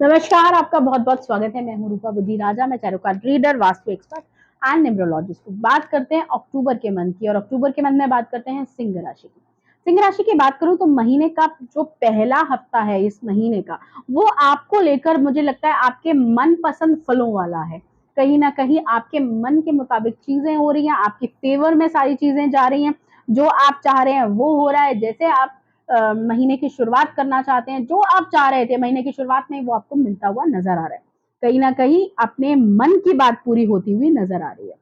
नमस्कार, आपका बहुत-बहुत स्वागत है। मैं हूँ रूपा बुद्धि राजा, मैं tarot card reader, vastu expert and numerologist. बात करते हैं अक्टूबर के मंथ की और अक्टूबर के मंथ में बात करते हैं सिंह राशि की। सिंह राशि की बात करूँ तो महीने का जो पहला हफ्ता है इस महीने का, वो आपको लेकर मुझे लगता है आपके मनपसंद फलों वाला है। कहीं न कहीं आपके मन के मुताबिक चीज़ें हो रही हैं, आपके फ़ेवर में सारी चीज़ें जा रही हैं, जो आप चाह रहे हैं वो हो रहा है। जैसे आप महीने की शुरुआत करना चाहते हैं, जो आप चाह रहे थे महीने की शुरुआत में, वो आपको मिलता हुआ नज़र आ रहा है। कहीं न कहीं अपने मन की बात पूरी होती हुई नज़र आ रही है।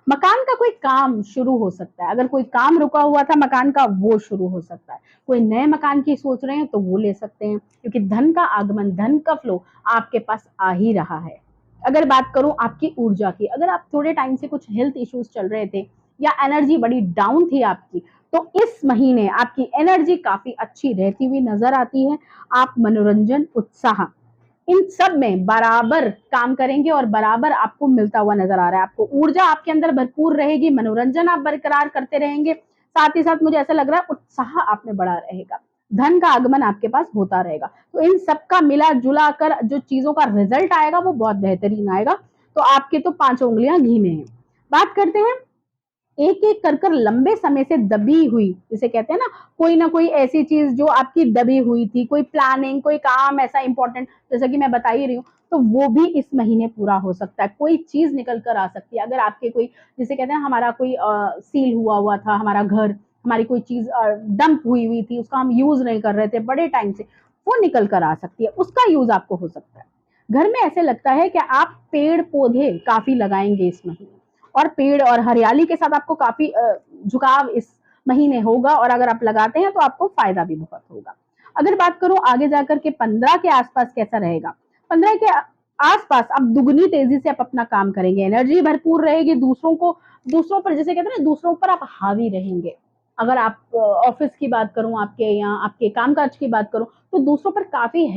मकान का कोई काम शुरू हो सकता है, अगर कोई काम रुका हुआ था मकान का, वो शुरू हो सकता है। कोई नए मकान की सोच रहे हैं, तो वो ले सकते हैं, क्योंकि धन का आगमन, धन का फ्लो आपके पास आ ही रहा है। अगर बात करूँ आपकी ऊर्जा की, अगर आप थोड़े टाइम से कुछ हेल्थ इश्यूज़ चल रहे थे या एनर्जी बड़ी डाउन थी आपकी, तो इस महीने आपकी एनर्जी काफ़ी अच्छी रहती हुई नज़र आती है। आप मनोरंजन, उत्साह इन सब में बराबर काम करेंगे और बराबर आपको मिलता हुआ नज़र आ रहा है। आपको ऊर्जा आपके अंदर भरपूर रहेगी, मनोरंजन आप बरकरार करते रहेंगे, साथ ही साथ मुझे ऐसा लग रहा है उत्साह आप में बढ़ा रहेगा। धन का आगमन आपके पास होता रहेगा। तो इन सबका मिला-जुला कर जो चीज़ों का रिज़ल्ट आएगा वो बहुत बेहतरीन आएगा। तो आपकी तो पाँचों उँगलियाँ घी में हैं। बात करते हैं एक-एक कर लंबे समय से दबी हुई, जिसे कहते हैं ना कोई ऐसी चीज़ जो आपकी दबी हुई थी, कोई प्लानिंग, कोई काम ऐसा इम्पोर्टेंट, जैसा कि मैं बता ही रही हूँ, तो वो भी इस महीने पूरा हो सकता है। कोई चीज़ निकल कर आ सकती है। अगर आपके कोई, जिसे कहते हैं हमारा कोई सील हुआ था हमारा घर, हमारी कोई चीज़ डंप हुई थी, उसका हम यूज़ नहीं कर रहे थे बड़े टाइम से, वो निकल कर आ सकती है, उसका यूज़ आपको हो सकता है। घर में ऐसे लगता है कि आप पेड़-पौधे काफ़ी लगाएँगे इस महीने। और पेड़ और हरियाली के साथ आपको काफ़ी झुकाव इस महीने होगा, और अगर आप लगाते हैं तो आपको फ़ायदा भी बहुत होगा। अगर बात करूँ आगे जाकर के 15 के आस-पास कैसा रहेगा? 15 के आस-पास आप दुगनी तेज़ी से आप अपना काम करेंगे, एनर्जी भरपूर रहेगी, दूसरों पर, जिसे कहते हैं ना, दूसरों पर आप हावी रहेंगे। अगर आप ऑफ़िस की बात करूँ आपके, या आपके कामकाज की बात करूँ, तो दूसरों पर काफ़ी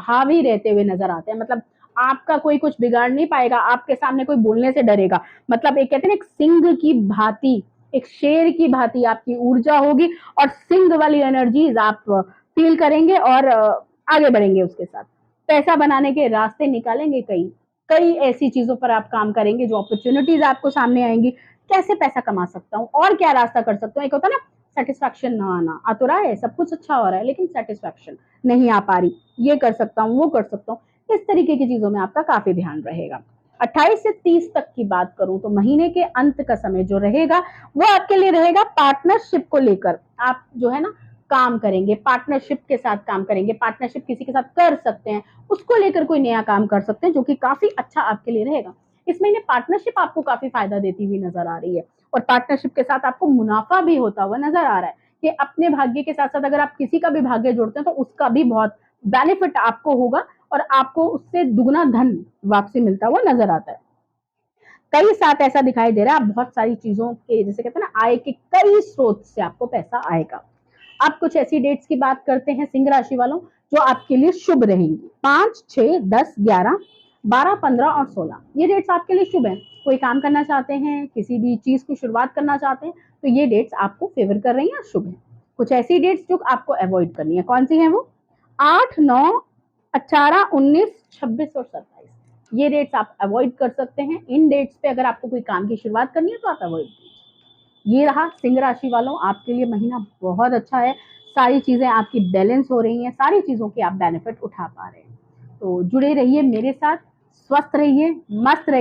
हावी रहते हुए नज़र आते हैं। मतलब आपका कोई कुछ बिगाड़ नहीं पाएगा, आपके सामने कोई बोलने से डरेगा। मतलब एक कहते हैं ना, एक सिंह की भांति, एक शेर की भांति आपकी ऊर्जा होगी, और सिंह वाली एनर्जीज़ आप फ़ील करेंगे और आगे बढ़ेंगे उसके साथ। पैसा बनाने के रास्ते निकालेंगे कई। कई ऐसी चीज़ों पर आप काम करेंगे, जो अपॉर्च्युनिटीज़ आपको सामने आएँगी। कैसे पैसा कमा सकता हूँ और क्या रास्ता कर सकता हूँ? एक होता है ना, सैटिस्फैक्शन ना आना। आ तो रहा है, सब कुछ अच्छा हो रहा है, लेकिन सैटिस्फैक्शन नहीं आ पा रही। ये कर सकता हूँ, वो कर सकता हूँ। इस तरीके की चीज़ों में आपका काफ़ी ध्यान रहेगा। 28 से 30 तक की बात करूँ तो महीने के अंत का समय जो रहेगा, वो आपके लिए रहेगा पार्टनरशिप को लेकर। आप जो है ना, काम करेंगे, पार्टनरशिप के साथ काम करेंगे, पार्टनरशिप किसी के साथ कर सकते हैं, उसको लेकर कोई नया काम कर सकते हैं, जो कि काफ़ी अच्छा आपके लिए रहेगा। इस महीने पार्टनरशिप आपको काफ़ी फ़ायदा देती हुई नज़र आ रही है, और पार्टनरशिप के साथ आपको मुनाफ़ा भी होता हुआ नज़र आ रहा है, कि अपने भाग्य के साथ-साथ अगर आप किसी का भी भाग्य जोड़ते हैं, तो उसका भी बहुत बेनिफिट आपको होगा, और आपको उससे दुगना धन वापसी मिलता हुआ नज़र आता है। कई साथ ऐसा दिखाई दे रहा है, आप बहुत सारी चीज़ों के, जिसे कहते हैं ना, आय के कई स्रोत से आपको पैसा आएगा। अब कुछ ऐसी डेट्स की बात करते हैं सिंह राशि वालों, जो आपके लिए शुभ रहेंगी। 5, 6, 10, 11, 12, 15 और 16 ये डेट्स आपके लिए शुभ हैं। कोई काम करना चाहते हैं, किसी भी चीज़ की शुरुआत करना चाहते हैं, तो ये डेट्स आपको फ़ेवर कर रही हैं और शुभ हैं। कुछ ऐसी डेट्स जो आपको अवॉइड करनी है, कौन सी हैं वो? 8, 9, 18, 19, 26 और 27 ये डेट्स आप अवॉइड कर सकते हैं। इन डेट्स पे अगर आपको कोई काम की शुरुआत करनी है, तो आप अवॉइड कीजिए। ये रहा सिंह राशि वालों, आपके लिए महीना बहुत अच्छा है। सारी चीज़ें आपकी बैलेंस हो रही हैं, सारी चीज़ों के आप बेनिफिट उठा पा रहे हैं। तो जुड़े रहिए मेरे साथ, स्वस्थ रहिए, मस्त रहिए।